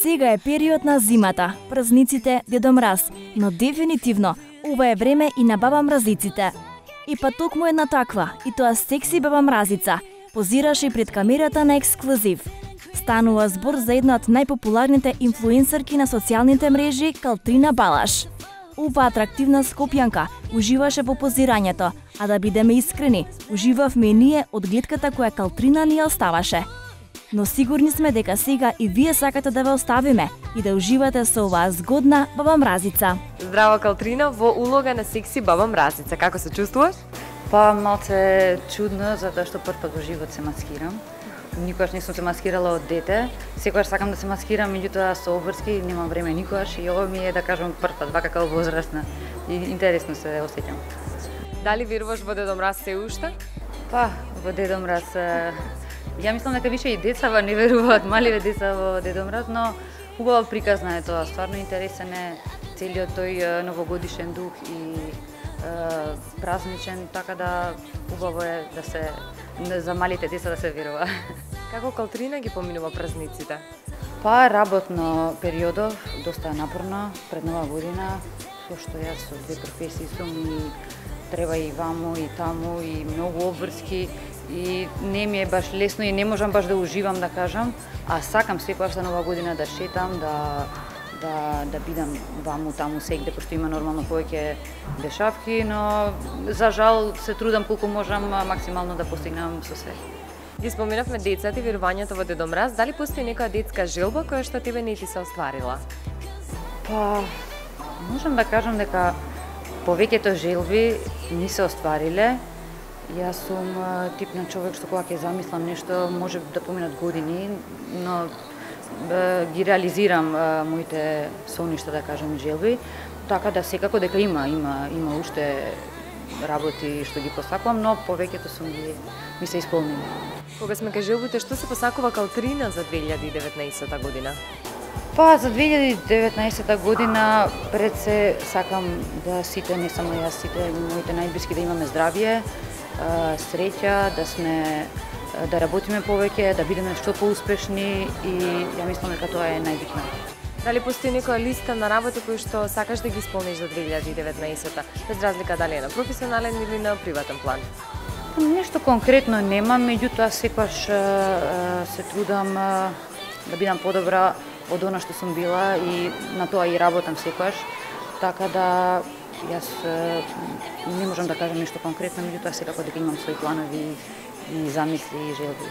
Сега е период на зимата, празниците, Дедо Мраз, но дефинитивно ова е време и на баба мразиците. И па токму една таква, и тоа секси баба мразица, позираше пред камерата на Ексклузив. Станува збор за една од најпопуларните инфлуенсерки на социјалните мрежи, Калтрина Балаш. Оваа атрактивна скопјанка уживаше по позирањето, а да бидеме искрени, уживавме и ние од гледката која Калтрина ни ја оставаше. Но сигурни сме дека сега и вие сакате да ве оставиме и да уживате со оваа згодна баба мразица. Здраво, Калтрина, во улога на секси баба мразица. Како се чувствуваш? Па малце чудно, затоа што прв пат во живот се маскирам. Никогаш не сум се маскирала од дете. Секогаш сакам да се маскирам, меѓутоа со обврски немам време никогаш и ова ми е, да кажам, прв пат, вака како возрастна. И интересно се осеќам. Дали веруваш во Дедо Мраз се уште? Па, во Дедо Мраз, ја мислам дека више и децава не веруваат, маливе деца во Дедо Мраз, но убава приказна е тоа, стварно интересен е целиот тој новогодишен дух и празничен, така да убаво е да се за малите деца да се верува. Како Калтрина ги поминува празниците? Па работно периодов, доста напорно пред нова година, пошто јас со две професии сум и треба и ваму и таму и многу обврски и не ми е баш лесно и не можам баш да уживам, да кажам, а сакам секогаш за нова година да шетам, да бидам ваму таму сегде, пошто има нормално повеќе дешавки, но за жал се трудам колку можам максимално да постигнам со све. Ги споменавме децата и верувањето во Дедо Мраз. Дали постои некоја детска желба која што тебе не ти се остварила? Па, можам да кажам дека повеќето желби не се оствариле. Јас сум тип на човек што кога ќе замислам нешто, може да поминат години, но ги реализирам моите соништа, да кажам, желби, така да секако дека има уште работи што ги посакувам, но повеќето ми се исполнени. Кога сме кај желбите, што се посакува Калтрина за 2019 година? Па, за 2019 година пред се сакам да сите, не само јас, сите моите најблиски да имаме здравје, среќа, да работиме повеќе, да бидеме што поуспешни и ја мислам дека тоа е најбитно. Дали постои некоја листа на работи кои што сакаш да ги исполниш за 2019, без разлика дали е на професионален или на приватен план? Нешто конкретно немам, меѓутоа секогаш се трудам да бидам подобра од она што сум била и на тоа и работам секогаш, така да јас не можам да кажам нешто конкретно, меѓутоа секако дека имам своји планови и замисли и желби.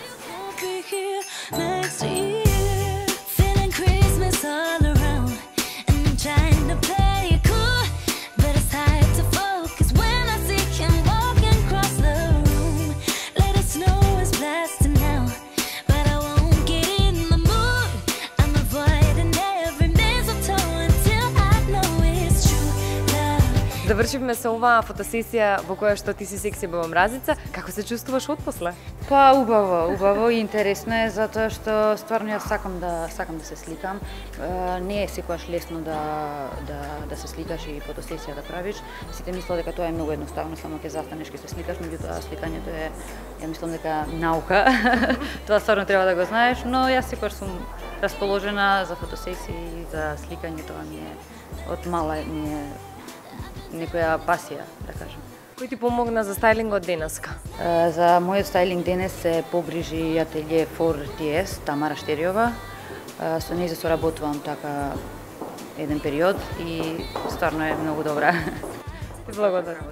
Завршивме со оваа фотосесија во која што ти си секси баба мразица. Како се чувствуваш отпосле? Па убаво и интересно е затоа што стварно јас сакам да се сликам. Не е секогаш лесно да се сликаш и фотосесија да правиш. Сите мислат дека тоа е многу едноставно, само ќе застанеш ќе се сликаш, меѓутоа сликањето е, ја мислам дека наука. Тоа стварно треба да го знаеш, но јас секогаш сум расположена за фотосесии и за сликање, тоа ми е од мала ми е некоја пасија, да кажам. Кој ти помогна за стајлингот денеска? За мојот стајлинг денес се погрижи ателје 4TS, Тамара Штериова. Со неја соработувам така еден период и стварно е многу добра. Ти благодарам.